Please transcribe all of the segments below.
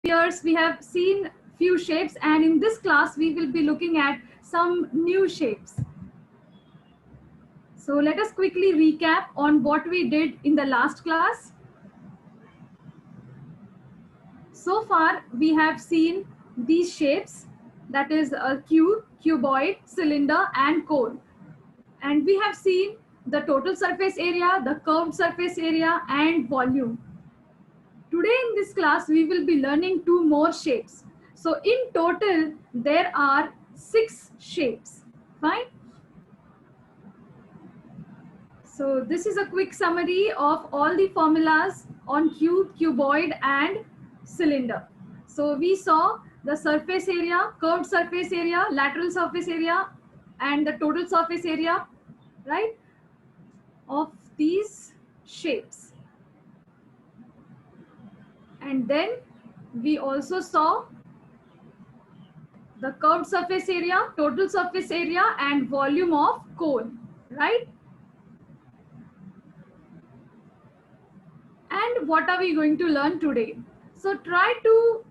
spheres, we have seen few shapes, and in this class we will be looking at some new shapes. So let us quickly recap on what we did in the last class. So far we have seen these shapes, that is a cube, cuboid, cylinder and cone. And we have seen the total surface area, the curved surface area and volume. Today in this class we will be learning two more shapes. So in total there are 6 shapes. Fine. So this is a quick summary of all the formulas on cube, cuboid and cylinder. So we saw the surface area, curved surface area, lateral surface area and the total surface area, right, of these shapes. And then we also saw the curved surface area, total surface area and volume of cone, right? And what are we going to learn today? So try to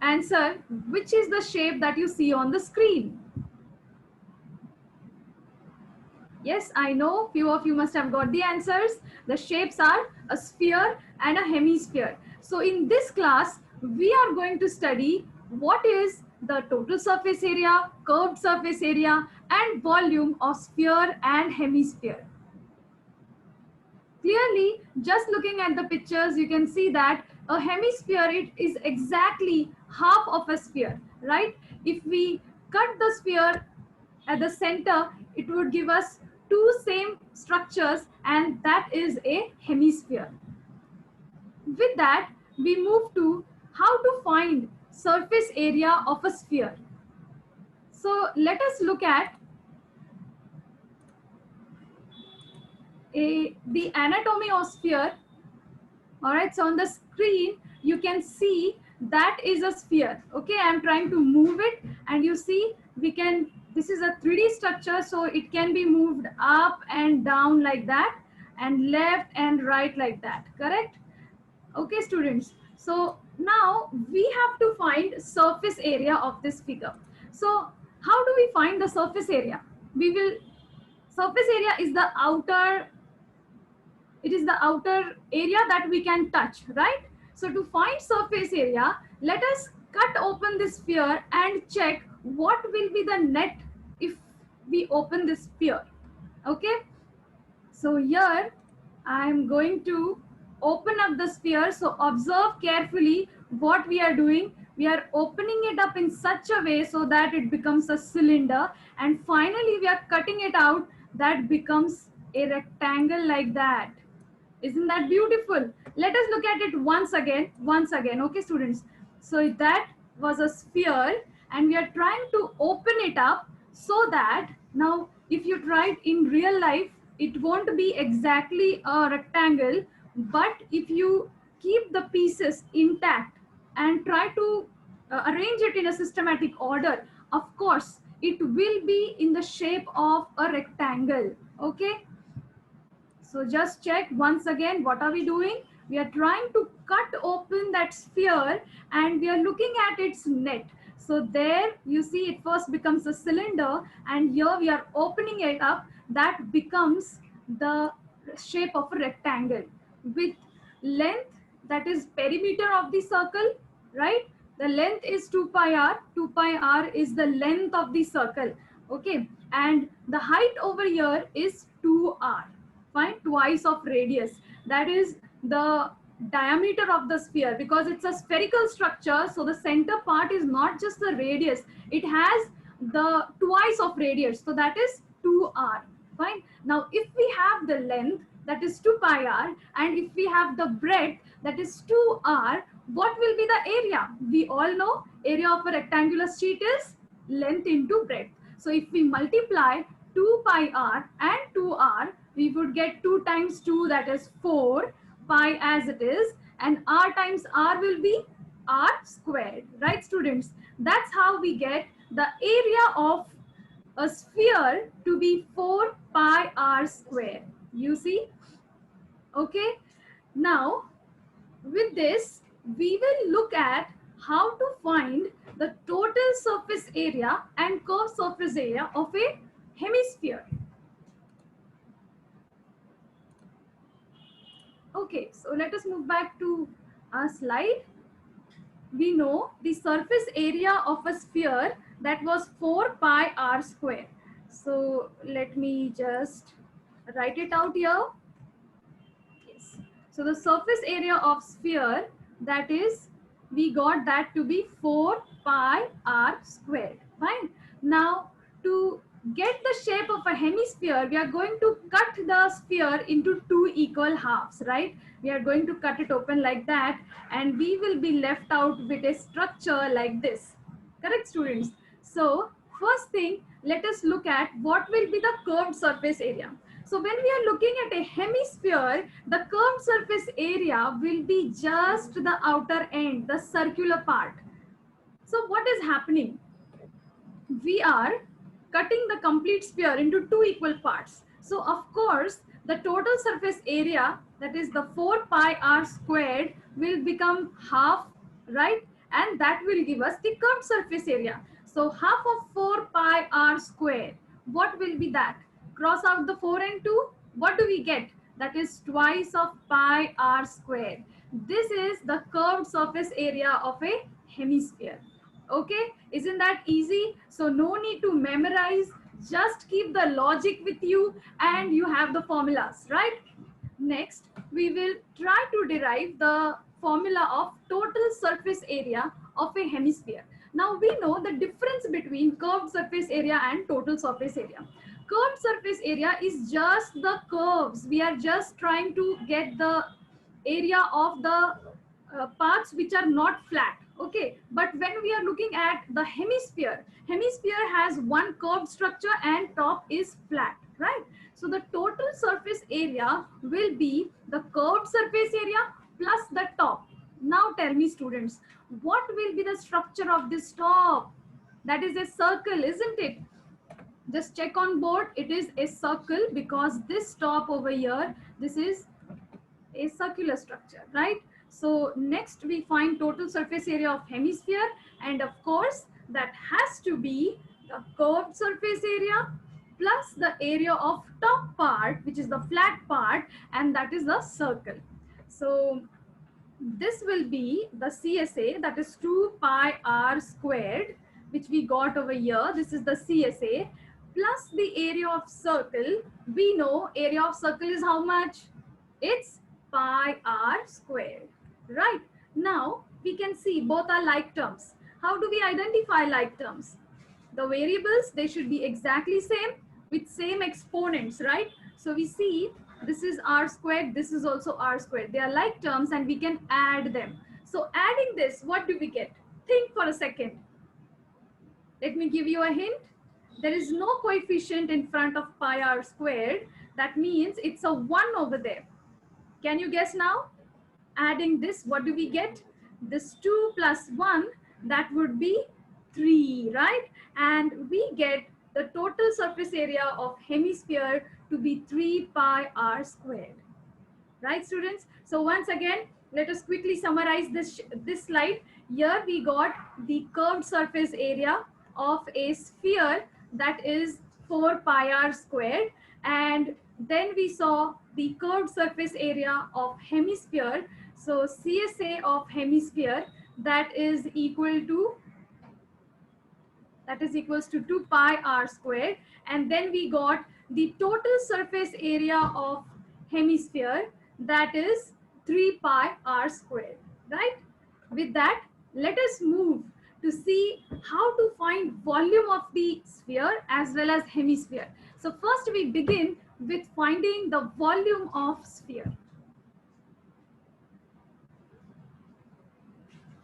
answer which is the shape that you see on the screen. Yes, I know few of you must have got the answers. The shapes are a sphere and a hemisphere. So in this class, we are going to study what is the total surface area, curved surface area and volume of sphere and hemisphere. Clearly, just looking at the pictures, you can see that a hemisphere, it is exactly half of a sphere, right? If we cut the sphere at the center, it would give us two same structures, and that is a hemisphere. With that, we move to how to find surface area of a sphere. So let us look at the anatomy of sphere. All right, so on the screen you can see that is a sphere. Okay, I'm trying to move it and you see this is a 3D structure, so it can be moved up and down like that and left and right like that, correct? Okay students, so now we have to find surface area of this figure. So how do we find the surface area? Surface area is the outer area that we can touch, right? So to find surface area, let us cut open this sphere and check what will be the net if we open this sphere. Okay, so here I am going to open up the sphere. So observe carefully what we are doing. We are opening it up in such a way so that it becomes a cylinder, and finally we are cutting it out, that becomes a rectangle like that. Isn't that beautiful? Let us look at it once again. Okay students, so that was a sphere and we are trying to open it up so that now if you try it in real life, it won't be exactly a rectangle, but if you keep the pieces intact and try to arrange it in a systematic order, of course it will be in the shape of a rectangle. Okay, so just check once again, what are we doing? We are trying to cut open that sphere and we are looking at its net. So there you see it first becomes a cylinder, and here we are opening it up, that becomes the shape of a rectangle with length, that is perimeter of the circle, right? The length is 2 pi r. 2 pi r is the length of the circle. Okay, and the height over here is 2r. Fine, twice of radius, that is the diameter of the sphere, because it's a spherical structure, so the center part is not just the radius, it has the twice of radius, so that is 2r. Fine, now if we have the length, that is 2 pi r, and if we have the breadth, that is 2r, what will be the area? We all know area of a rectangular sheet is length into breadth. So if we multiply 2 pi r and 2r, we would get 2 times 2, that is 4 pi as it is, and r times r will be r squared, right students? That's how we get the area of a sphere to be 4 pi r square. You see? Okay, now with this we will look at how to find the total surface area and curved surface area of a hemisphere. Okay, so let us move back to our slide. We know the surface area of a sphere that was 4 pi r square. So let me just write it out here. Yes. So the surface area of sphere, that is, we got that to be 4 pi r squared. Fine. Now to get the shape of a hemisphere, we are going to cut the sphere into two equal halves, right? We are going to cut it open like that, and we will be left out with a structure like this. Correct, students? So first thing, let us look at what will be the curved surface area. So when we are looking at a hemisphere, the curved surface area will be just the outer end, the circular part. So what is happening? We are cutting the complete sphere into two equal parts. So of course, the total surface area, that is the 4 pi r squared, will become half, right? And that will give us the curved surface area. So half of 4 pi r squared, what will be that? Cross out the 4 and 2, what do we get? That is twice of pi r squared. This is the curved surface area of a hemisphere. Okay, isn't that easy? So no need to memorize, just keep the logic with you and you have the formulas, right? Next, we will try to derive the formula of total surface area of a hemisphere. Now we know the difference between curved surface area and total surface area. Curved surface area is just the curves. We are just trying to get the area of the parts which are not flat. Okay, but when we are looking at the hemisphere has one curved structure and top is flat, right? So the total surface area will be the curved surface area plus the top. Now tell me, students, what will be the structure of this top? That is a circle, isn't it? Just check on board, it is a circle because this top over here, this is a circular structure, right? So next we find total surface area of hemisphere, and of course that has to be the curved surface area plus the area of top part, which is the flat part, and that is the circle. So this will be the CSA, that is 2 pi r squared, which we got over here. This is the CSA plus the area of circle. We know area of circle is how much? It's pi r squared, right? Now we can see both are like terms. How do we identify like terms? The variables, they should be exactly same with same exponents, right? So we see this is r squared, this is also r squared. They are like terms and we can add them. So adding this, what do we get? Think for a second. Let me give you a hint. There is no coefficient in front of pi r squared. That means it's a 1 over there. Can you guess now? Adding this, what do we get? This 2 plus 1, that would be 3, right? And we get the total surface area of hemisphere to be 3 pi r squared. Right, students? So once again, let us quickly summarize this slide. Here we got the curved surface area of a sphere, that is 4 pi r squared, and then we saw the curved surface area of hemisphere. So CSA of hemisphere, that is equals to 2 pi r squared, and then we got the total surface area of hemisphere, that is 3 pi r squared, right? With that, let us move to see how to find volume of the sphere as well as hemisphere. So first we begin with finding the volume of sphere.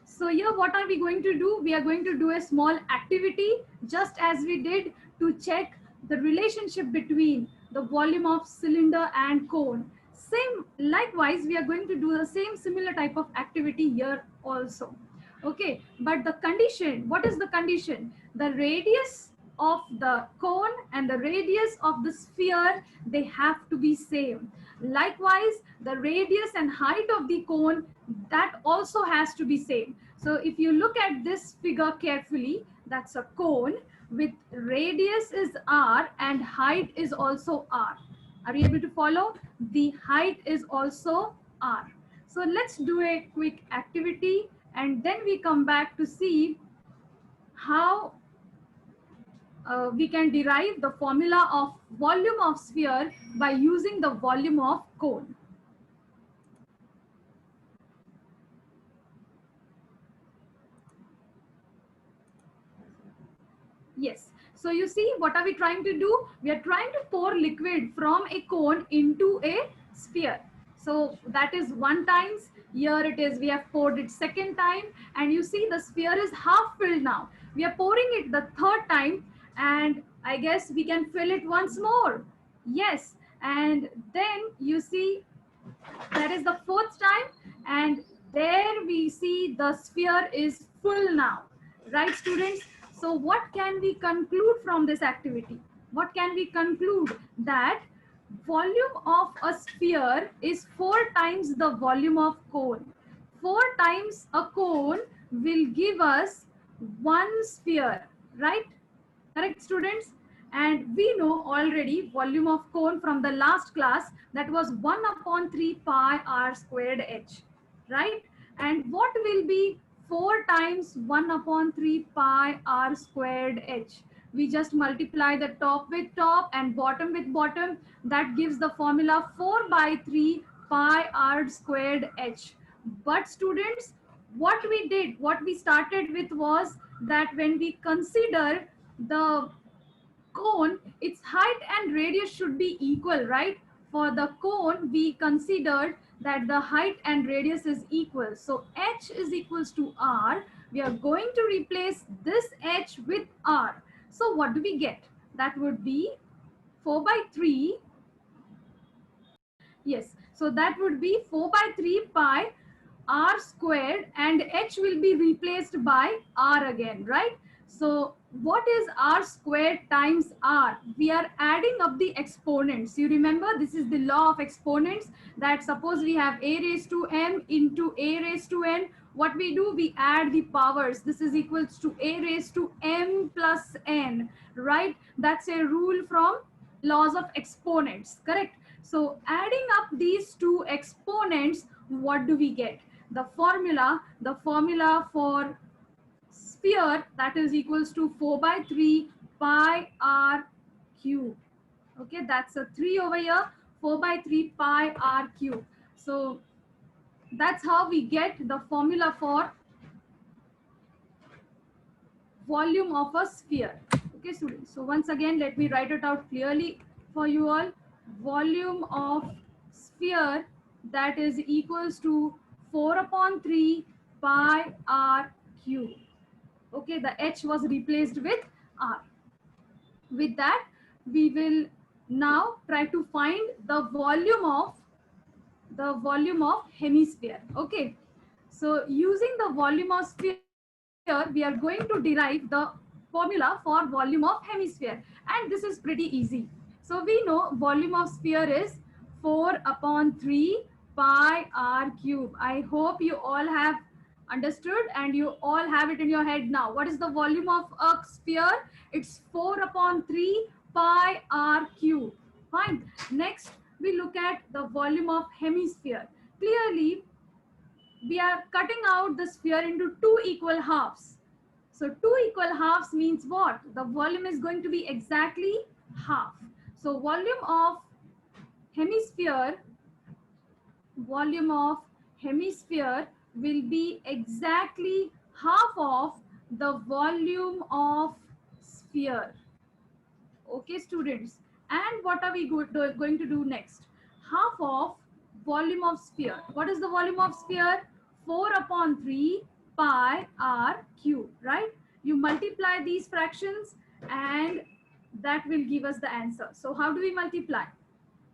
So here what are we going to do? We are going to do a small activity just as we did to check the relationship between the volume of cylinder and cone. Same, likewise, we are going to do the same similar type of activity here also. Okay, but the condition, what is the condition? The radius of the cone and the radius of the sphere, they have to be same. Likewise, the radius and height of the cone, that also has to be same. So if you look at this figure carefully, that's a cone with radius is r and height is also r. Are you able to follow? The height is also r. So let's do a quick activity and then we come back to see how we can derive the formula of volume of sphere by using the volume of cone. Yes. So you see, what are we trying to do? We are trying to pour liquid from a cone into a sphere. So that is one times. Here it is, we have poured it second time. And you see the sphere is half filled now. We are pouring it the third time. And I guess we can fill it once more. Yes. And then you see that is the fourth time. And there we see the sphere is full now. Right, students? So what can we conclude from this activity? What can we conclude? That volume of a sphere is 4 times the volume of cone. 4 times a cone will give us 1 sphere, right? Correct, students? And we know already volume of cone from the last class, that was 1 upon 3 pi r squared h, right? And what will be 4 times 1 upon 3 pi r squared h? We just multiply the top with top and bottom with bottom. That gives the formula 4 by 3 pi r squared h. But students, what we did, what we started with was that when we consider the cone, its height and radius should be equal, right? For the cone, we considered that the height and radius is equal. So h is equals to r. We are going to replace this h with r. So what do we get? That would be 4 by 3. Yes, so that would be 4 by 3 pi r squared and h will be replaced by r again, right? So what is r squared times r? We are adding up the exponents. You remember, this is the law of exponents, that suppose we have a raised to m into a raised to n. What we do, we add the powers. This is equals to a raised to m plus n, right? That's a rule from laws of exponents, correct? So adding up these two exponents, what do we get? The formula for sphere, that is equals to 4 by 3 pi r cube. Okay, that's a 3 over here, 4 by 3 pi r cube. So that's how we get the formula for volume of a sphere. Okay, students. So once again, let me write it out clearly for you all. Volume of sphere, that is equals to 4 upon 3 pi r cube. Okay, the h was replaced with r. With that, we will now try to find the volume of hemisphere. Okay, so using the volume of sphere, we are going to derive the formula for volume of hemisphere, and this is pretty easy. So we know volume of sphere is 4 upon 3 pi r cube. I hope you all have understood and you all have it in your head now. What is the volume of a sphere? It's 4 upon 3 pi r cube. Fine. Next, we look at the volume of hemisphere. Clearly, we are cutting out the sphere into 2 equal halves. So 2 equal halves means what? The volume is going to be exactly half. So hemisphere, volume of hemisphere will be exactly half of the volume of sphere. Okay, students. And what are we going to do next? Half of volume of sphere. What is the volume of sphere? 4 upon 3 pi r cube, right? You multiply these fractions and that will give us the answer. So how do we multiply?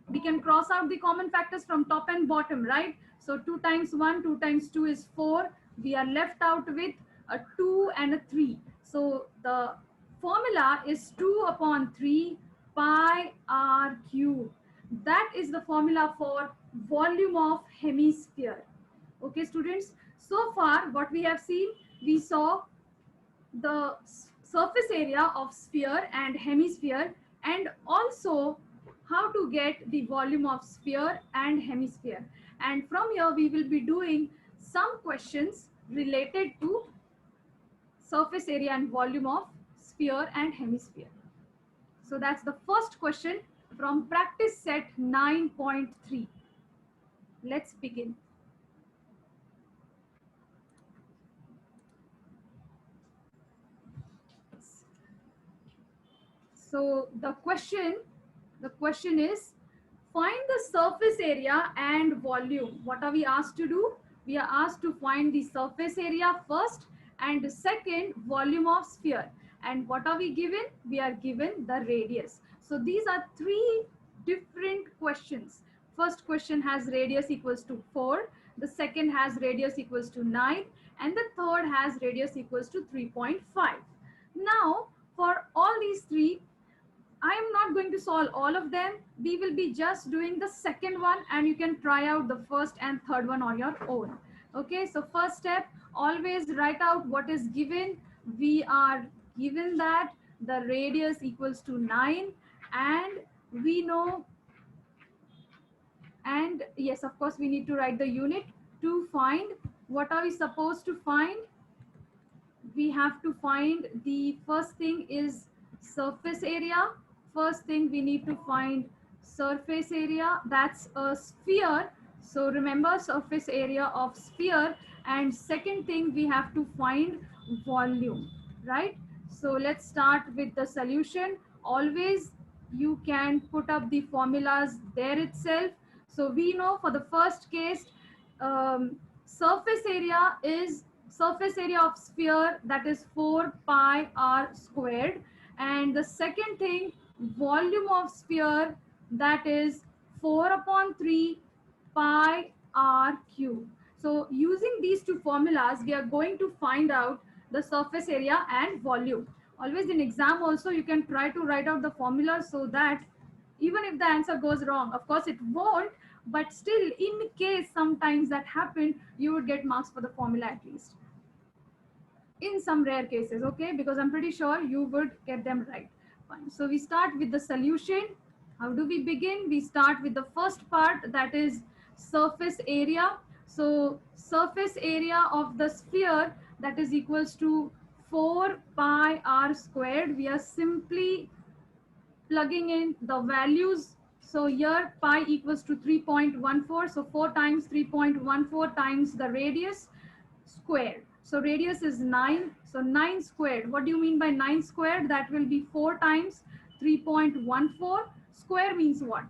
We can cross out the common factors from top and bottom, right? So 2 times 1, 2 times 2 is 4. We are left out with a 2 and a 3. So the formula is 2 upon 3 pi r cube. That is the formula for volume of hemisphere. Okay, students. So far, what we have seen, we saw the surface area of sphere and hemisphere, and also how to get the volume of sphere and hemisphere. And from here, we will be doing some questions related to surface area and volume of sphere and hemisphere. So that's the first question from practice set 9.3. Let's begin. So the question is, find the surface area and volume. What are we asked to do? We are asked to find the surface area first, and second, volume of sphere. And what are we given? We are given the radius. So these are three different questions. First question has radius equals to 4. The second has radius equals to 9. And the third has radius equals to 3.5. Now, for all these three, I am not going to solve all of them. We will be just doing the second one, and you can try out the first and third one on your own. Okay, so first step, always write out what is given. We are given that the radius equals to 9, and we know, and yes, of course, we need to write the unit to find. What are we supposed to find? We have to find, the first thing is surface area. First thing we need to find surface area, that's a sphere. So remember, surface area of sphere. And second thing, we have to find volume, right? So let's start with the solution. Always you can put up the formulas there itself. So we know for the first case, surface area is surface area of sphere, that is 4 pi r squared. And the second thing, volume of sphere, that is 4 upon 3 pi r cube. So using these two formulas, we are going to find out the surface area and volume. Always in exam also, you can try to write out the formula, so that even if the answer goes wrong, of course it won't, but still, in case sometimes that happened, you would get marks for the formula at least. In some rare cases, okay, because I'm pretty sure you would get them right. Fine. So we start with the solution. How do we begin? We start with the first part, that is surface area. So surface area of the sphere, that is equals to 4 pi r squared. We are simply plugging in the values. So here pi equals to 3.14. So 4 times 3.14 times the radius squared. So radius is 9. So 9 squared. What do you mean by 9 squared? That will be 4 times 3.14. Square means what?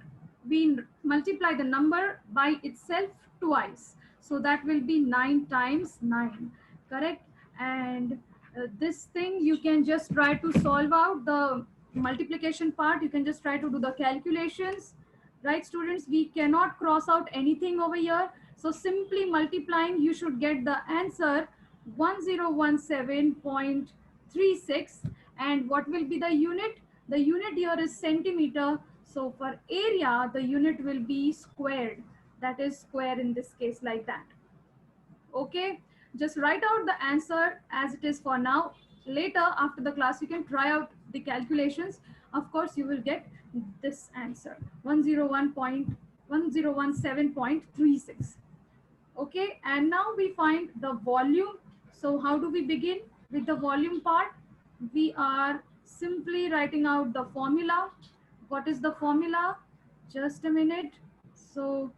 We multiply the number by itself twice. So that will be 9 times 9. Correct? And this thing you can just try to solve out the multiplication part. You can just try to do the calculations. Right, students? We cannot cross out anything over here. So simply multiplying, you should get the answer 1017.36. And what will be the unit? The unit here is centimeter. So for area, the unit will be squared. That is square in this case, like that. Okay, just write out the answer as it is for now. Later, after the class, you can try out the calculations. Of course, you will get this answer, 1017.36. Okay, and now we find the volume. So how do we begin with the volume part? We are simply writing out the formula. What is the formula? Just a minute. So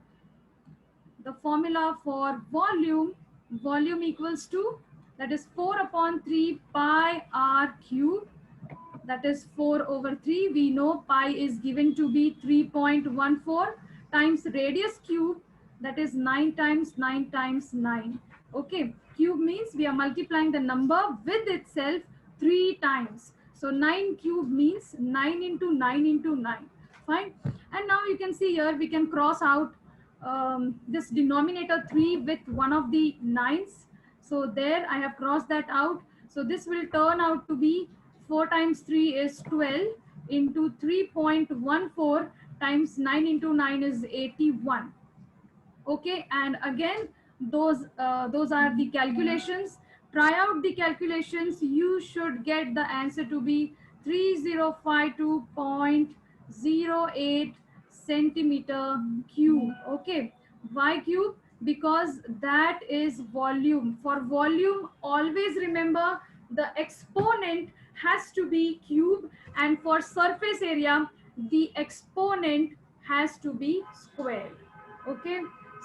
the formula for volume equals to, that is 4 upon 3 pi r cube, that is 4 over 3. We know pi is given to be 3.14 times radius cube, that is 9 times 9 times 9. Okay, cube means we are multiplying the number with itself 3 times. So 9 cube means 9 into 9 into 9. Fine. And now you can see here we can cross out this denominator 3 with one of the 9s. So there I have crossed that out. So this will turn out to be 4 times 3 is 12 into 3.14 times 9 into 9 is 81. Okay, and again those are the calculations. Try out the calculations. You should get the answer to be 3052.08 centimeter cube. Okay, why cube? Because that is volume. For volume, always remember the exponent has to be cube, and for surface area the exponent has to be squared. Okay,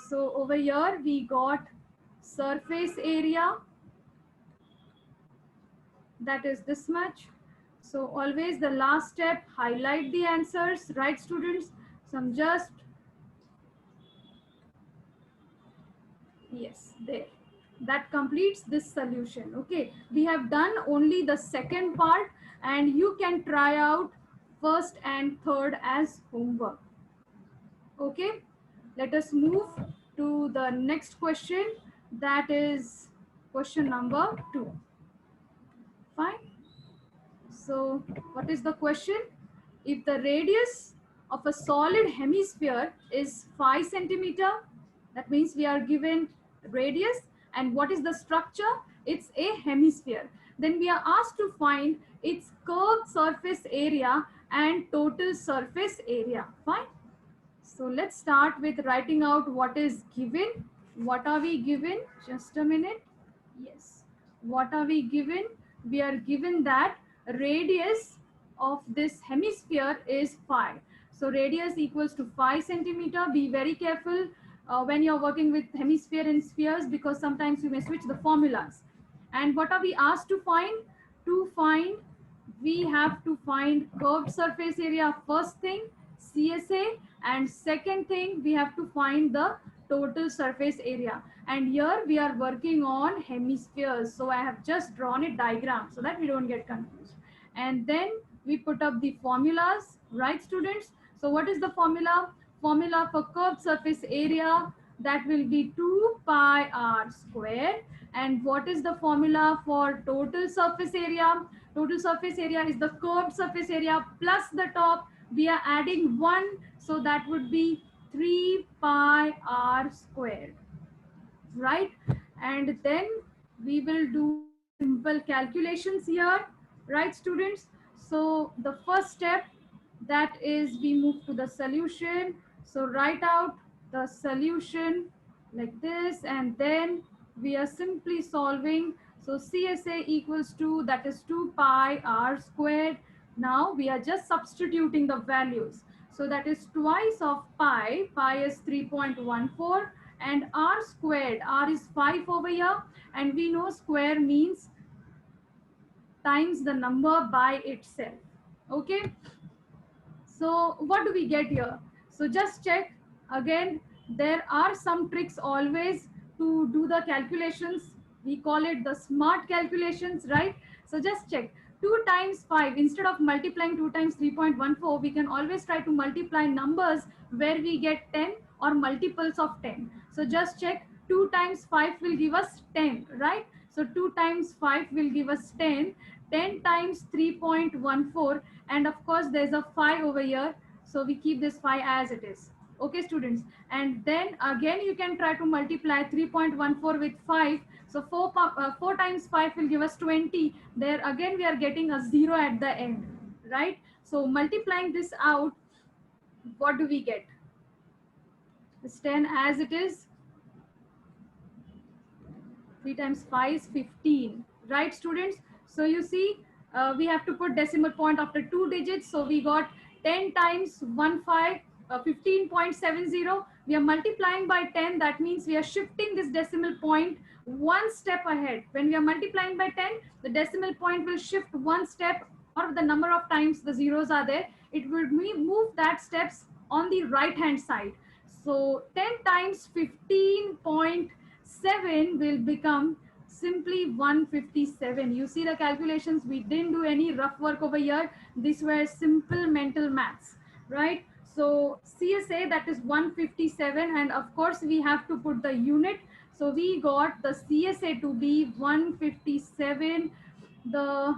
so over here we got surface area, that is this much. So always the last step, highlight the answers, right students? So I'm just, yes, there. That completes this solution. Okay, we have done only the second part, and you can try out first and third as homework. Okay, let us move to the next question, that is question number 2. Fine. So what is the question? If the radius of a solid hemisphere is 5 centimeter, that means we are given radius, and what is the structure? It's a hemisphere. Then we are asked to find its curved surface area and total surface area. Fine. So let's start with writing out what is given. What are we given? Just a minute. Yes. What are we given? We are given that radius of this hemisphere is 5. So radius equals to 5 centimeter. Be very careful when you're working with hemisphere and spheres, because sometimes you may switch the formulas. And what are we asked to find? To find, we have to find curved surface area first thing, CSA, and second thing we have to find the total surface area. And here we are working on hemispheres, so I have just drawn a diagram so that we don't get confused. And then we put up the formulas, right students? So what is the formula? Formula for curved surface area, that will be 2 pi r square. And what is the formula for total surface area? Total surface area is the curved surface area plus the top. We are adding 1, so that would be 3 pi r squared, right? And then we will do simple calculations here, right students? So the first step, that is we move to the solution. So write out the solution like this, and then we are simply solving. So CSA equals to, that is 2 pi r squared. Now we are just substituting the values. So that is twice of pi, pi is 3.14, and r squared, r is 5 over here, and we know square means times the number by itself. Okay, so what do we get here? So just check again, there are some tricks always to do the calculations. We call it the smart calculations, right? So just check, 2 times 5, instead of multiplying 2 times 3.14, we can always try to multiply numbers where we get 10 or multiples of 10. So just check, 2 times 5 will give us 10, right? So 2 times 5 will give us 10. 10 times 3.14, and of course there's a 5 over here, so we keep this 5 as it is. Okay students, and then again you can try to multiply 3.14 with 5. So 4 times 5 will give us 20. There again we are getting a 0 at the end, right? So multiplying this out, what do we get? It's 10 as it is. 3 times 5 is 15, right students? So you see, we have to put decimal point after 2 digits. So we got 10 times 15.70. We are multiplying by 10. That means we are shifting this decimal point one step ahead. When we are multiplying by 10, the decimal point will shift one step, or the number of times the zeros are there, it will move that steps on the right hand side. So 10 times 15.7 will become simply 157. You see the calculations, we didn't do any rough work over here. These were simple mental maths, right? So CSA, that is 157, and of course we have to put the unit. So we got the CSA to be 157. The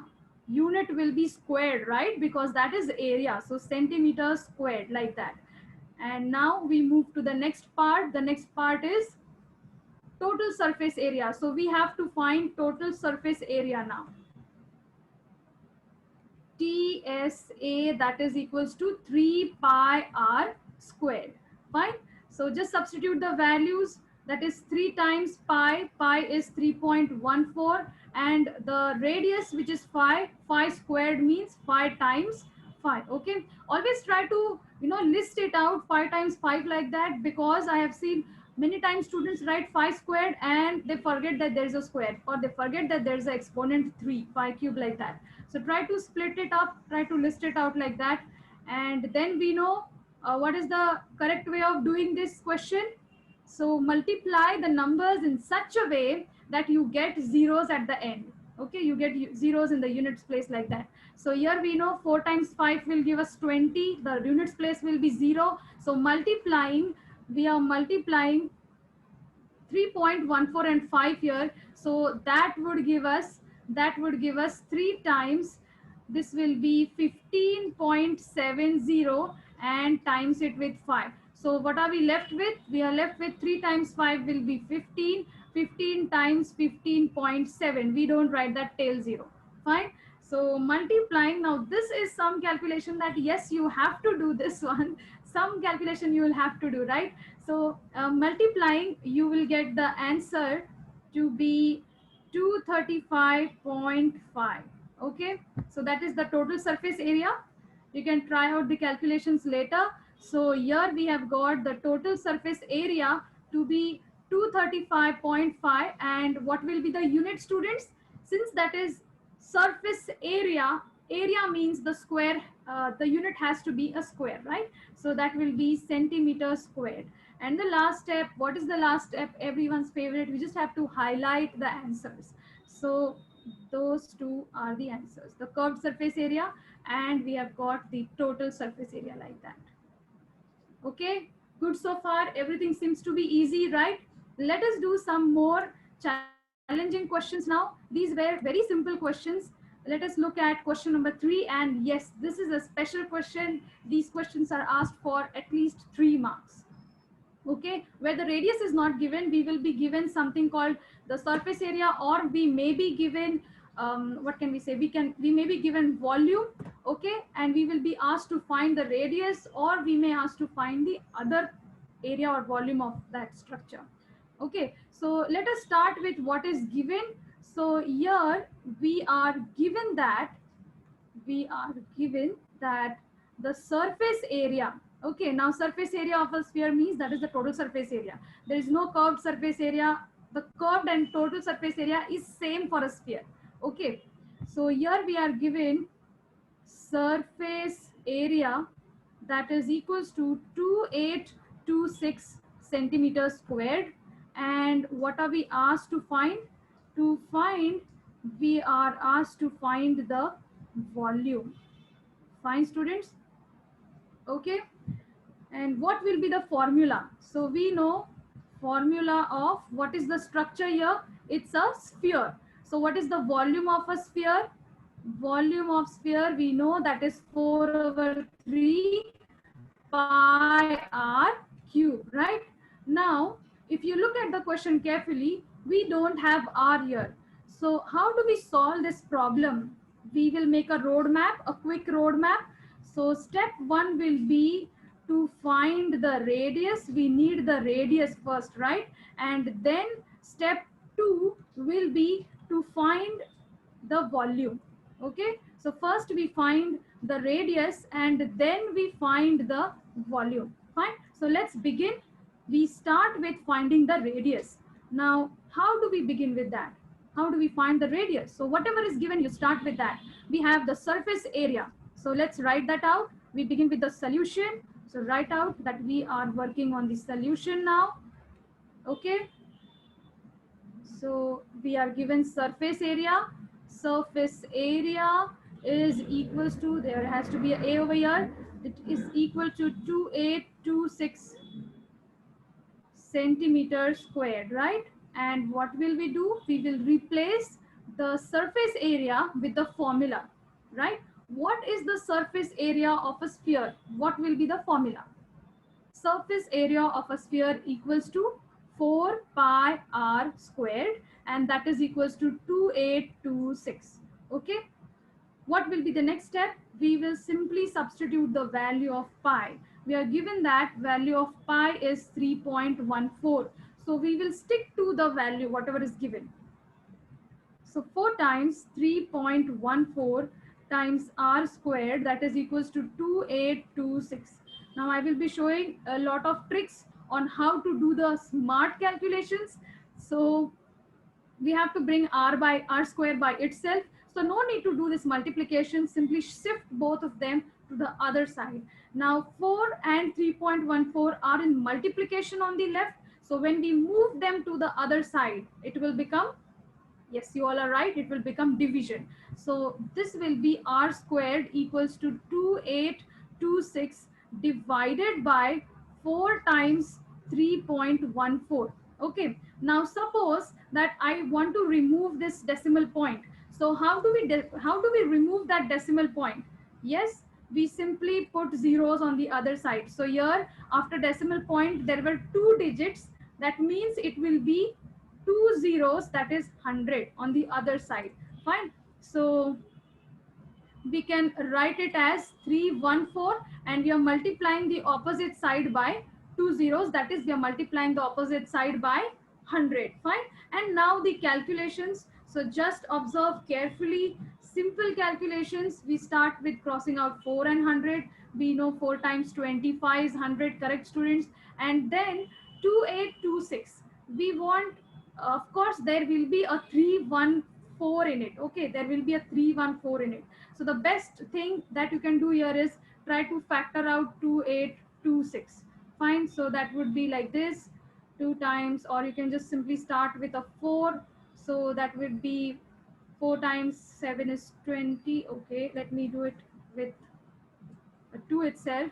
unit will be squared, right? Because that is area. So centimeters squared, like that. And now we move to the next part. The next part is total surface area. So we have to find total surface area now. TSA, that is equals to 3 pi r squared. Fine. So just substitute the values. That is 3 times pi. Pi is 3.14, and the radius, which is 5. 5 squared means 5 times 5. Okay. Always try to list it out 5 times 5 like that, because I have seen many times students write 5 squared and they forget that there is a square, or they forget that there is an exponent 3, 5 cube, like that. So try to split it up, try to list it out like that, and then we know what is the correct way of doing this question. So multiply the numbers in such a way that you get zeros at the end. Okay, you get zeros in the units place like that. So here we know 4 times 5 will give us 20. The units place will be 0. So multiplying, we are multiplying 3.14 and 5 here. So that would give us 3 times, this will be 15.70, and times it with 5. So what are we left with? We are left with 3 times 5 will be 15. 15 times 15.7. We don't write that tail 0. Fine. So multiplying, now this is some calculation that yes, you have to do this one. Some calculation you will have to do, right? So multiplying, you will get the answer to be 235.5. Okay, so that is the total surface area. You can try out the calculations later. So here we have got the total surface area to be 235.5, and what will be the unit, students? Since that is surface area, area means the square, the unit has to be a square, right? So that will be centimeters squared. And the last step, what is the last step? Everyone's favorite. We just have to highlight the answers. So those two are the answers, the curved surface area, and we have got the total surface area like that. Okay, good so far. Everything seems to be easy, right? Let us do some more challenging questions now. These were very simple questions. Let us look at question number 3. And yes, this is a special question. These questions are asked for at least 3 marks. Okay, where the radius is not given, we will be given something called the surface area, or we may be given what can we say, we may be given volume. Okay, and we will be asked to find the radius, or we may ask to find the other area or volume of that structure. Okay, so let us start with what is given. So here we are given that the surface area. Okay, now surface area of a sphere means that is the total surface area. There is no curved surface area. The curved and total surface area is same for a sphere. Okay, so here we are given surface area that is equals to 2826 centimeters squared. And what are we asked to find? We are asked to find the volume. Fine, students. Okay, and what will be the formula? So we know formula of what is the structure here. It's a sphere. So what is the volume of a sphere? Volume of sphere, we know that is 4/3 pi r cube, right? Now if you look at the question carefully, we don't have r here. So how do we solve this problem? We will make a roadmap, a quick roadmap. So step 1 will be to find the radius. We need the radius first, right? And then step 2 will be to find the volume. Okay, so first we find the radius and then we find the volume. Fine, so let's begin. We start with finding the radius. Now how do we begin with that? How do we find the radius? So whatever is given, you start with that. We have the surface area, so let's write that out. We begin with the solution. So write out that we are working on the solution now. Okay, so we are given surface area. Surface area is equals to, there has to be an A over here. It is equal to 2826 centimeters squared, right? And what will we do? We will replace the surface area with the formula, right? What is the surface area of a sphere? What will be the formula? Surface area of a sphere equals to 4 pi r squared, and that is equals to 2826. Okay, what will be the next step? We will simply substitute the value of pi. We are given that value of pi is 3.14. So we will stick to the value whatever is given. So 4 times 3.14 times r squared, that is equals to 2826. Now I will be showing a lot of tricks on how to do the smart calculations. So we have to bring r square by itself. So no need to do this multiplication, simply shift both of them to the other side. Now 4 and 3.14 are in multiplication on the left. So when we move them to the other side, it will become, yes, you all are right, it will become division. So this will be r squared equals to 2826 divided by 4 times 3.14. Okay, now suppose that I want to remove this decimal point. So how do we remove that decimal point? Yes, we simply put zeros on the other side. So here after decimal point there were 2 digits, that means it will be 2 zeros, that is 100 on the other side. Fine. So we can write it as 314, and we are multiplying the opposite side by 2 zeros, that is we are multiplying the opposite side by 100. Fine. And now the calculations, so just observe carefully. Simple calculations, we start with crossing out 4 and 100. We know 4 times 25 is 100, correct students? And then 2826, we want, of course there will be a 314 in it. Okay, there will be a 314 in it. So the best thing that you can do here is try to factor out 2826. Fine. So that would be like this, 2 times, or you can just simply start with a 4. So that would be 4 times 7 is 20. Okay, let me do it with a 2 itself.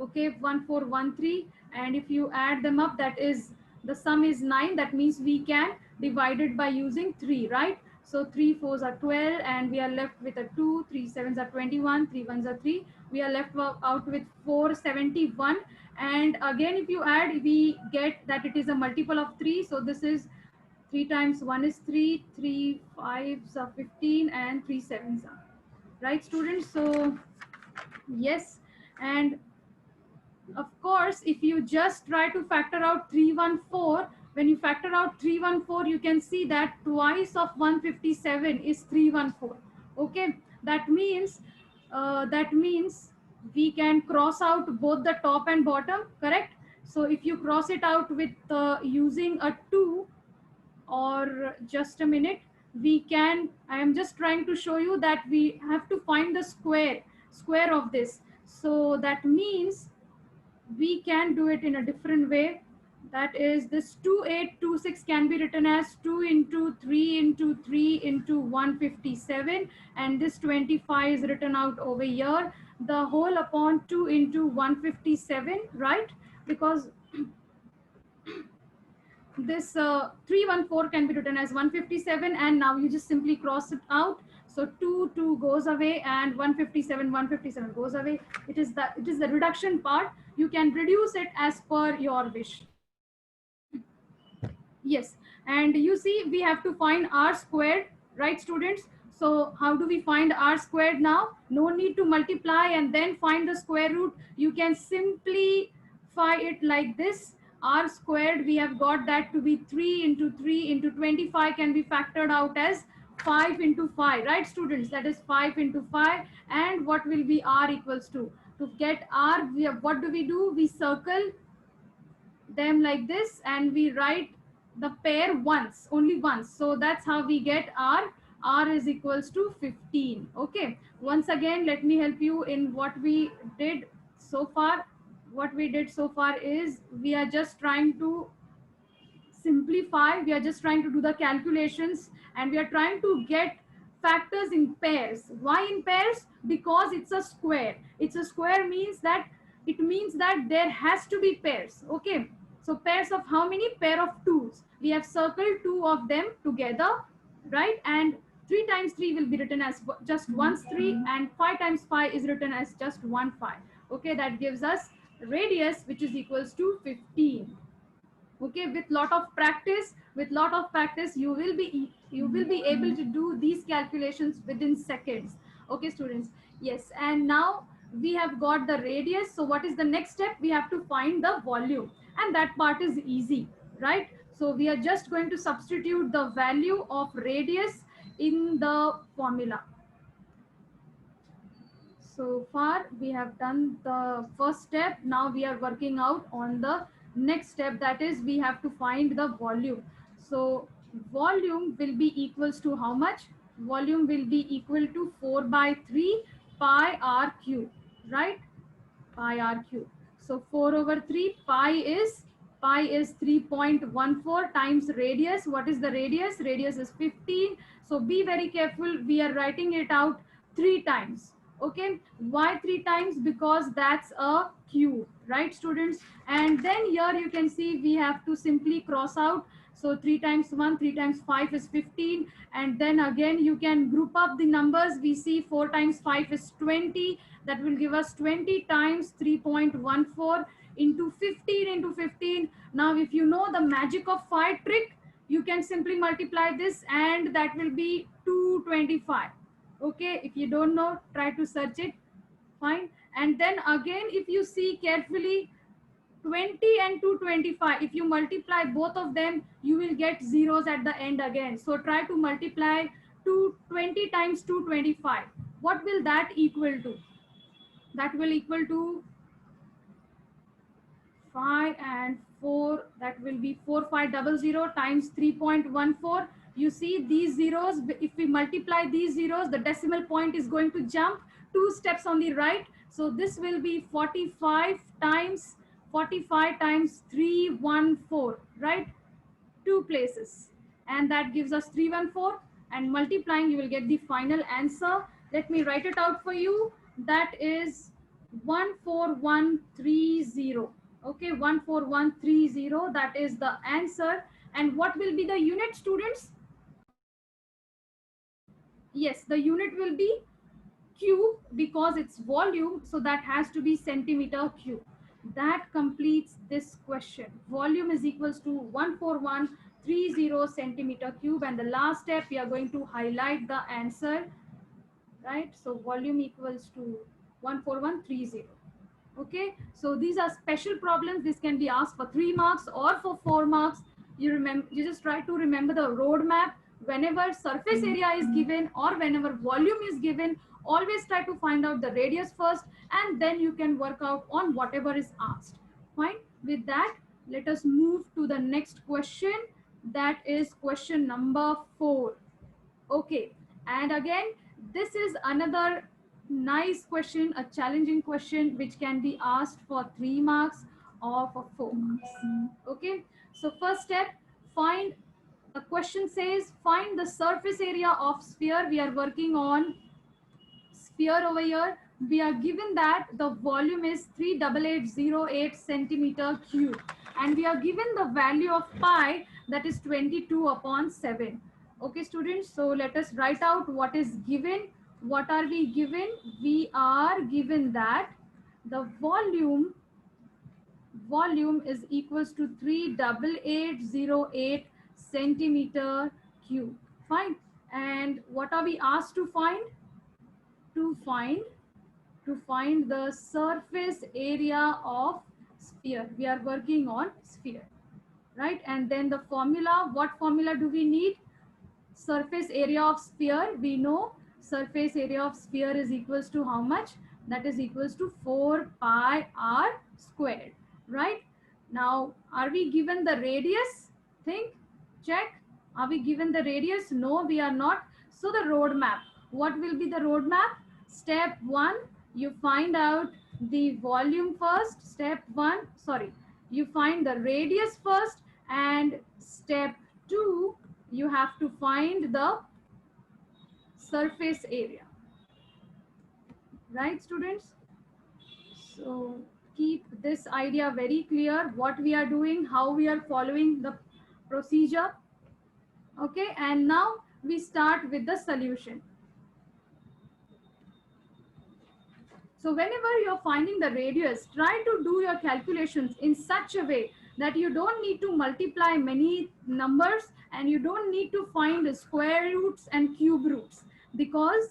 Okay, 1413, and if you add them up, that is, the sum is 9. That means we can divide it by using 3, right? So 3 4s are 12, and we are left with a 2. 3 7s are 21, 3 1s are 3. We are left out with 471, and again if you add, we get that it is a multiple of 3. So this is 3 times 1 is 3, 3 5s are 15, and 3 7s are, right students? So yes, and of course, if you just try to factor out 314, when you factor out 314, you can see that twice of 157 is 314. Okay, that means we can cross out both the top and bottom, correct? So if you cross it out with using a 2, or just a minute, we can, I am just trying to show you that we have to find the square of this. So that means we can do it in a different way. That is, this 2826 can be written as 2 into 3 into 3 into 157, and this 25 is written out over here, the whole upon 2 into 157, right? Because this 314 can be written as 157, and now you just simply cross it out. So 2 goes away, and 157 goes away. It is the reduction part. You can reduce it as per your wish. Yes, and you see we have to find r squared, right students? So how do we find r squared now? No need to multiply and then find the square root. You can simplify it like this. R squared, we have got that to be 3 into 3 into 25 can be factored out as 5 into 5, right students? That is 5 into 5. And what will be r equals to? To get r, what do? We circle them like this, and we write the pair once, only once. So that's how we get r is equals to 15. Okay, once again let me help you in what we did so far. What we did so far is we are just trying to simplify, we are just trying to do the calculations, and we are trying to get factors in pairs. Why in pairs? Because it's a square. It's a square means that it means that there has to be pairs. Okay, so pairs of how many? Pair of 2s. We have circled 2 of them together, right? And 3 times 3 will be written as just once 3, and 5 times 5 is written as just 1 5. Okay, that gives us radius, which is equals to 15. Okay, with lot of practice, you will be able to do these calculations within seconds. Okay, students. Yes, and now we have got the radius. So what is the next step? We have to find the volume, and that part is easy, right? So we are just going to substitute the value of radius in the formula. So far we have done the first step. Now we are working out on the next step, that is we have to find the volume. So volume will be equals to how much? Volume will be equal to 4 by 3 pi r cube, right? Pi r cube. So 4 over 3, pi is 3.14 times radius. What is the radius? Radius is 15. So be very careful. We are writing it out 3 times. Okay, why 3 times? Because that's a cube, right, students? And then here you can see we have to simply cross out. So 3 times 1, 3 times 5 is 15. And then again you can group up the numbers. We see 4 times 5 is 20. That will give us 20 times 3.14 into 15 into 15. Now if you know the magic of phi trick, you can simply multiply this, and that will be 225. Okay, if you don't know, try to search it. Fine. And then again, if you see carefully, 20 and 225, if you multiply both of them, you will get zeros at the end again. So try to multiply 220 times 225. What will that equal to? That will equal to 5 and 4. That will be 4500 times 3.14. You see these zeros, if we multiply these zeros, the decimal point is going to jump 2 steps on the right. So this will be 45 times 314, right? 2 places, and that gives us 314, and multiplying you will get the final answer. Let me write it out for you. That is 14130. Okay, 14130, that is the answer. And what will be the unit, students? Yes, the unit will be cube, because it's volume, so that has to be centimeter cube. That completes this question. Volume is equals to 14130 centimeter cube, and the last step we are going to highlight the answer, right? So volume equals to 14130. Okay, so these are special problems. This can be asked for 3 marks or for 4 marks. You just try to remember the roadmap. Whenever surface area is given or whenever volume is given, always try to find out the radius first, and then you can work out on whatever is asked. Fine. With that, let us move to the next question. That is question number 4. Okay, and again, this is another nice question, a challenging question which can be asked for 3 marks or for 4 marks. Okay, so first step, find, the question says find the surface area of sphere. We are working on sphere over here. We are given that the volume is 38808 centimeter cube, and we are given the value of pi, that is 22 upon 7. Okay, students, so let us write out what is given. What are we given? We are given that the volume is equals to 38808 centimeter cube. Fine. And what are we asked to find? To find the surface area of sphere. We are working on sphere, right? And then the formula, what formula do we need? Surface area of sphere, we know surface area of sphere is equals to how much? That is equals to 4 pi r squared, right? Now, are we given the radius? Think, check. Are we given the radius? No, we are not. So the roadmap, what will be the roadmap? Step 1, you find out the volume first. Step 1, sorry, you find the radius first, and step 2, you have to find the surface area, right, students? So keep this idea very clear, what we are doing, how we are following the procedure. Okay, and now we start with the solution. So whenever you're finding the radius, try to do your calculations in such a way that you don't need to multiply many numbers and you don't need to find square roots and cube roots, because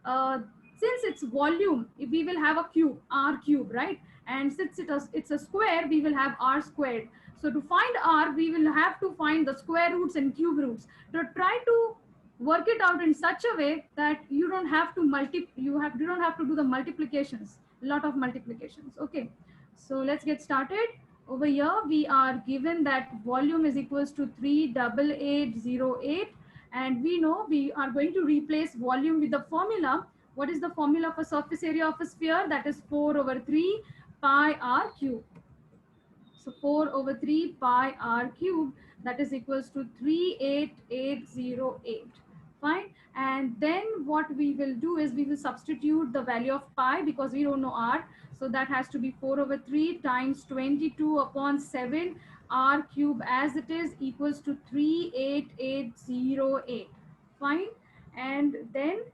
uh, since it's volume, we will have a cube, r cube, right? And since it's a square, we will have r squared. So to find r, we will have to find the square roots and cube roots. So try to work it out in such a way that you don't have to you don't have to do the multiplications, lot of multiplications. Okay, so let's get started. Over here we are given that volume is equals to 38808, and we know we are going to replace volume with the formula. What is the formula for surface area of a sphere? That is 4 over 3 pi r cube. So 4 over 3 pi r cube, that is equals to 38808. Fine. And then what we will do is we will substitute the value of pi because we don't know r. So that has to be 4 over 3 times 22 upon 7 r cube as it is equals to 38808. Fine. And then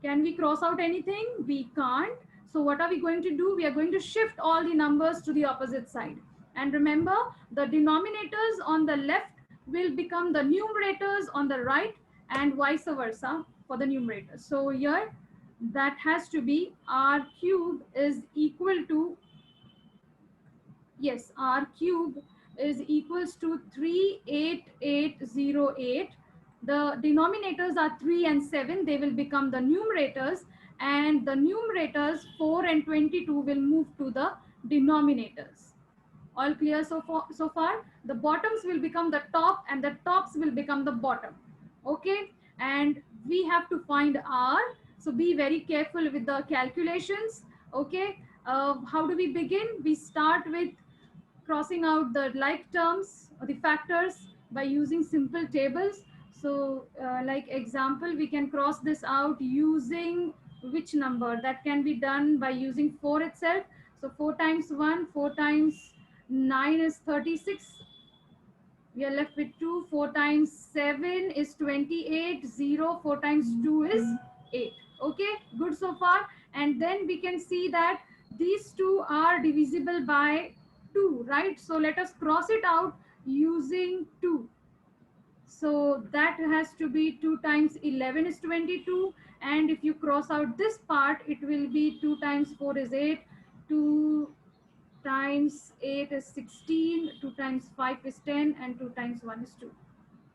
can we cross out anything? We can't. So what are we going to do? We are going to shift all the numbers to the opposite side. And remember, the denominators on the left will become the numerators on the right, and vice versa for the numerators. So here that has to be r cube is equal to, yes, r cube is equals to 38808. The denominators are 3 and 7. They will become the numerators, and the numerators 4 and 22 will move to the denominators. All clear so far? The bottoms will become the top and the tops will become the bottom. Okay, and we have to find r. So be very careful with the calculations. Okay, how do we begin? We start with crossing out the like terms or the factors by using simple tables. So like example, we can cross this out using which number? That can be done by using 4 itself. So 4 times 1, 4 times 9 is 36. We are left with 2. 4 times 7 is 28. 0, 4 times 2 is 8. Okay, good so far. And then we can see that these two are divisible by 2, right? So let us cross it out using 2. So that has to be 2 times 11 is 22. And if you cross out this part, it will be 2 times 4 is 8. 2 times 8 is 16, 2 times 5 is 10, and 2 times 1 is 2,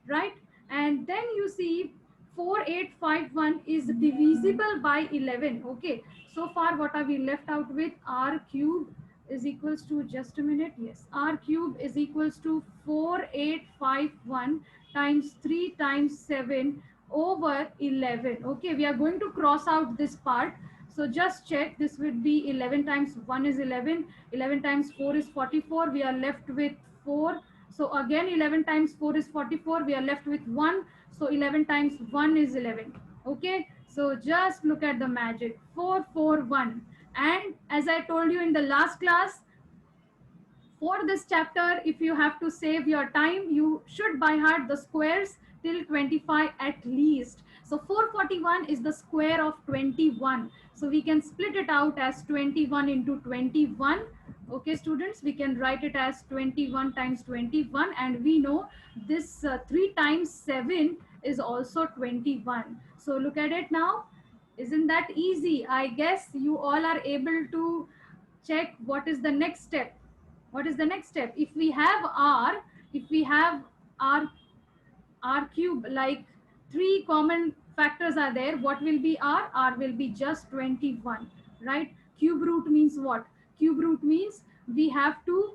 right? And then you see 4851 is divisible by 11. Okay, so far what are we left out with? R cube is equals to, just a minute, yes, r cube is equals to 4851 times 3 times 7 over 11. Okay, we are going to cross out this part. So just check, this would be 11 times 1 is 11, 11 times 4 is 44, we are left with 4. So again 11 times 4 is 44, we are left with 1. So 11 times 1 is 11. Okay, so just look at the magic, 441. And as I told you in the last class, for this chapter, if you have to save your time, you should by heart the squares till 25 at least. So 441 is the square of 21. So we can split it out as 21 into 21. Okay, students, we can write it as 21 times 21. And we know this 3 times 7 is also 21. So look at it now. Isn't that easy? I guess you all are able to check what is the next step. What is the next step? If we have r, r cube, like 3 common factors are there, what will be r? R will be just 21, right? Cube root means what? Cube root means we have to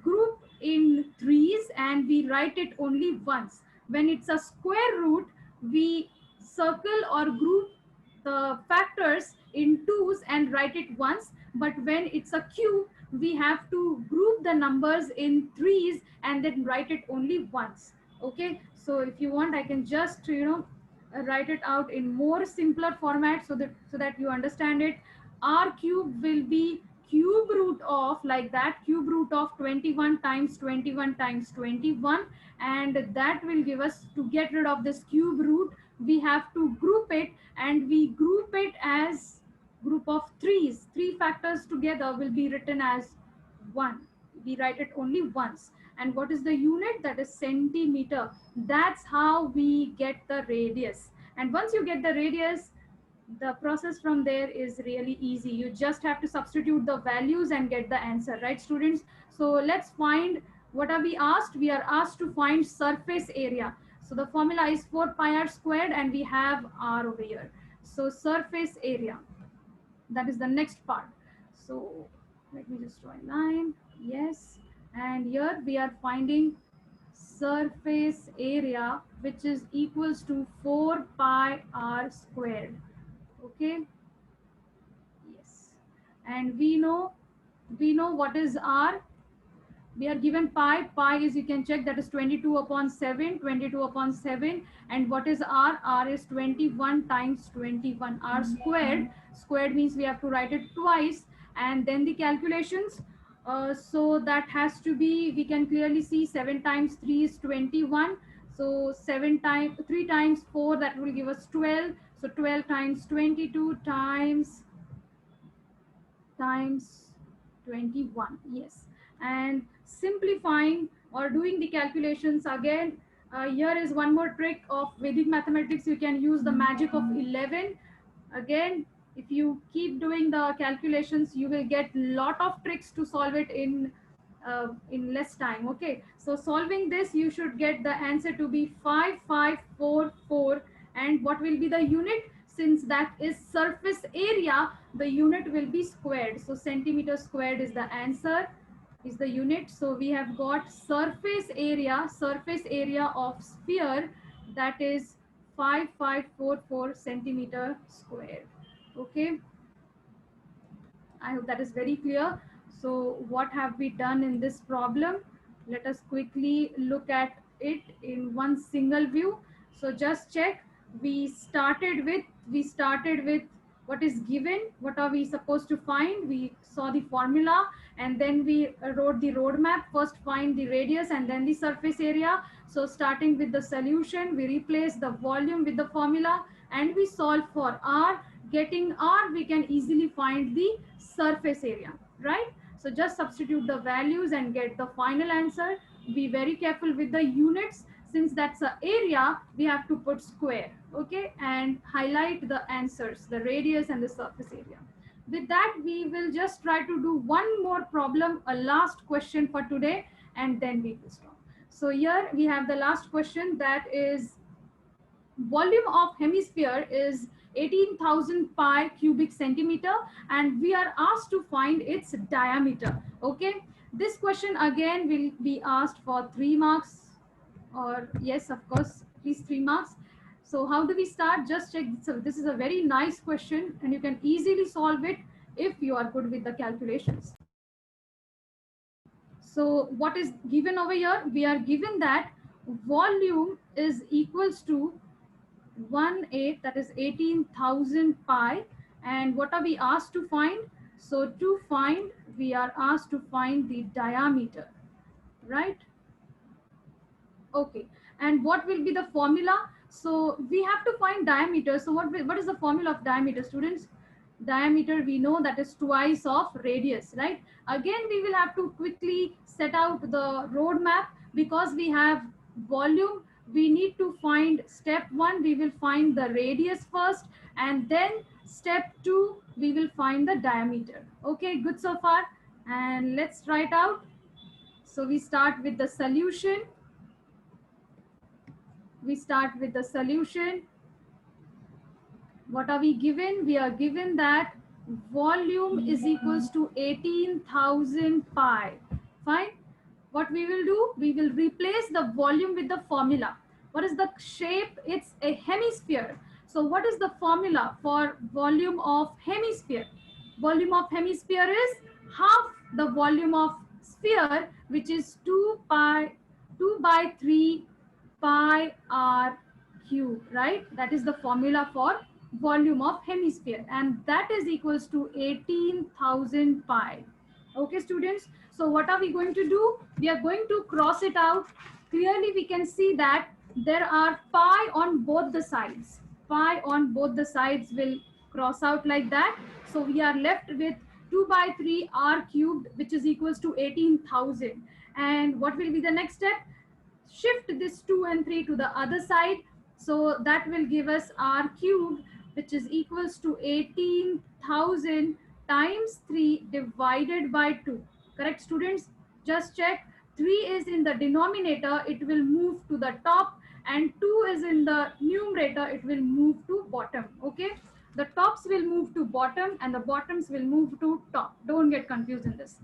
group in threes and we write it only once. When it's a square root, we circle or group the factors in twos and write it once. But when it's a cube, we have to group the numbers in threes and then write it only once. Okay, so if you want, I can just write it out in more simpler format so that you understand it. R cube will be cube root of, like that, cube root of 21 times 21 times 21, and that will give us, to get rid of this cube root, we have to group it, and we group it as group of threes, three factors together will be written as 1. We write it only once. And what is the unit? That is centimeter. That's how we get the radius. And once you get the radius, the process from there is really easy. You just have to substitute the values and get the answer, right, students? So let's find, what are we asked? We are asked to find surface area. So the formula is 4 pi r squared, and we have r over here. So surface area, that is the next part. So let me just draw a line. Yes, and here we are finding surface area, which is equals to 4 pi r squared. Okay, yes, and we know what is r. We are given pi is, you can check, that is 22 upon 7, 22 upon 7. And what is r is 21 times 21. R squared means we have to write it twice. And then the calculations, so that has to be, we can clearly see 7 times 3 is 21. So 7 times 3 times 4, that will give us 12. So 12 times 22 times 21. Yes, and simplifying or doing the calculations again, here is one more trick of Vedic mathematics. You can use the magic of 11. Again, if you keep doing the calculations, you will get lot of tricks to solve it in less time. Okay, so solving this, you should get the answer to be 5544. And what will be the unit? Since that is surface area, the unit will be squared. So centimeter squared is the answer, is the unit. So we have got surface area of sphere, that is 5544 centimeter squared. Okay, I hope that is very clear. So what have we done in this problem? Let us quickly look at it in one single view. So just check. We started with what is given. What are we supposed to find? We saw the formula, and then we wrote the roadmap. First find the radius and then the surface area. So starting with the solution, we replace the volume with the formula and we solve for r. Getting r, we can easily find the surface area, right? So just substitute the values and get the final answer. Be very careful with the units. Since that's an area, we have to put square, okay? And highlight the answers, the radius and the surface area. With that, we will just try to do one more problem, a last question for today, and then we will stop. So here we have the last question, that is, volume of hemisphere is 18,000 pi cubic centimeter, and we are asked to find its diameter. Okay, this question again will be asked for 3 marks, or yes, of course, at least 3 marks. So how do we start? Just check. So this is a very nice question and you can easily solve it if you are good with the calculations. So what is given over here? We are given that volume is equals to 1/8, that is 18,000 pi. And what are we asked to find? So to find, we are asked to find the diameter, right? Okay, and what will be the formula? So we have to find diameter. So what is the formula of diameter, students? Diameter, we know that is twice of radius, right? Again, we will have to quickly set out the roadmap. Because we have volume, we need to find step 1, we will find the radius first, and then step 2, we will find the diameter. Okay, good so far? And let's try it out. So we start with the solution. We start with the solution. What are we given? We are given that volume is equals to 18,000 pi. Fine. What we will do? We will replace the volume with the formula. What is the shape? It's a hemisphere. So what is the formula for volume of hemisphere? Volume of hemisphere is half the volume of sphere, which is 2 by 3 pi r cube, right? That is the formula for volume of hemisphere, and that is equals to 18,000 pi. Okay, students. So what are we going to do? We are going to cross it out. Clearly, we can see that there are pi on both the sides. Pi on both the sides will cross out like that. So we are left with 2 by 3 r cubed, which is equals to 18,000. And what will be the next step? Shift this 2 and 3 to the other side. So that will give us r cubed, which is equals to 18,000 times 3 divided by 2. Correct, students? Just check. 3 is in the denominator, it will move to the top, and 2 is in the numerator, it will move to bottom. Okay, the tops will move to bottom and the bottoms will move to top. Don't get confused in this.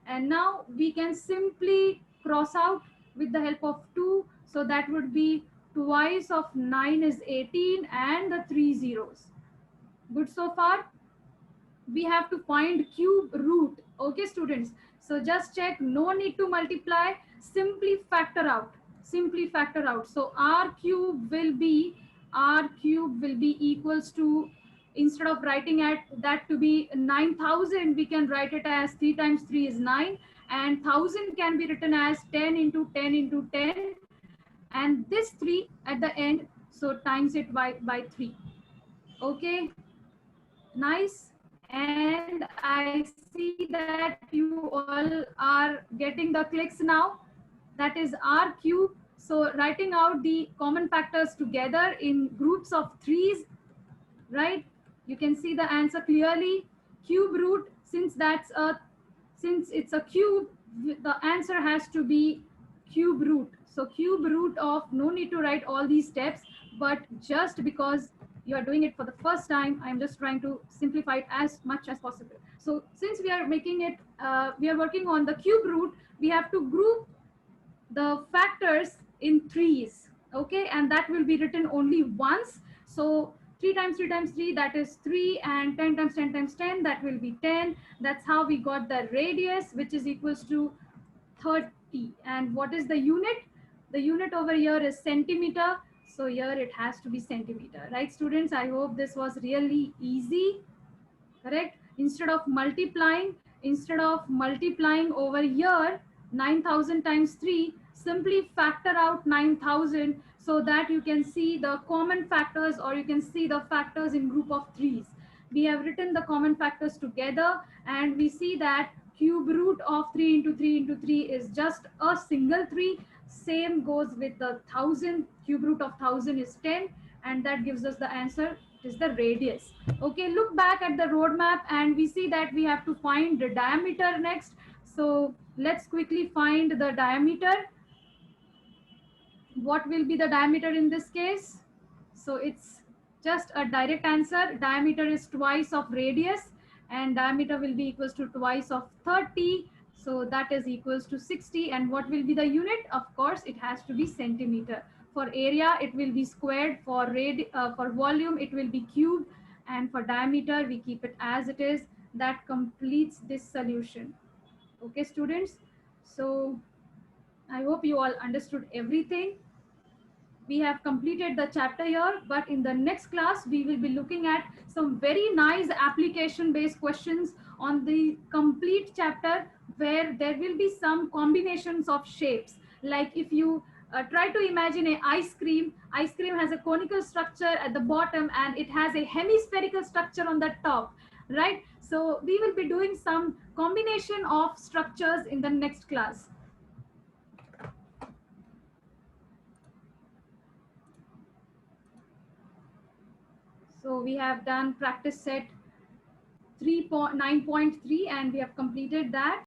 And now we can simply cross out with the help of 2. So that would be twice of 9 is 18 and the 3 zeros. Good so far? We have to find cube root. Okay, students. So just check, no need to multiply, simply factor out. Simply factor out. So r cube will be equals to, instead of writing at that to be 9,000, we can write it as 3 times 3 is 9, and 1000 can be written as 10 into 10 into 10, and this 3 at the end, so times it by 3. Okay, nice. And I see that you all are getting the clicks now. That is r cube. So writing out the common factors together in groups of threes, right? You can see the answer clearly. Cube root, since it's a cube, the answer has to be cube root. So cube root of, no need to write all these steps, but just because you are doing it for the first time, I'm just trying to simplify it as much as possible. So since we are making it, we are working on the cube root, we have to group the factors in threes. Okay, and that will be written only once. So 3 times 3 times 3, that is 3, and 10 times 10 times 10, that will be 10. That's how we got the radius, which is equals to 30. And what is the unit? The unit over here is centimeter. So here it has to be centimeter, right, students? I hope this was really easy. Correct? Instead of multiplying over here 9,000 times 3, simply factor out 9,000 so that you can see the common factors, or you can see the factors in group of threes. We have written the common factors together, and we see that cube root of 3 into 3 into 3 is just a single 3. Same goes with the 1,000. Cube root of 1,000 is 10, and that gives us the answer. It is the radius. Okay, look back at the roadmap, and we see that we have to find the diameter next. So let's quickly find the diameter. What will be the diameter in this case? So it's just a direct answer. Diameter is twice of radius, and diameter will be equals to twice of 30. So that is equals to 60. And what will be the unit? Of course, it has to be centimeter. For area, it will be squared. For volume, it will be cubed. And for diameter, we keep it as it is. That completes this solution. Okay, students. So I hope you all understood everything. We have completed the chapter here, but in the next class, we will be looking at some very nice application based questions on the complete chapter, where there will be some combinations of shapes. Like if you try to imagine a ice cream has a conical structure at the bottom, and it has a hemispherical structure on the top, right? So we will be doing some combination of structures in the next class. So we have done practice set 9.3, and we have completed that.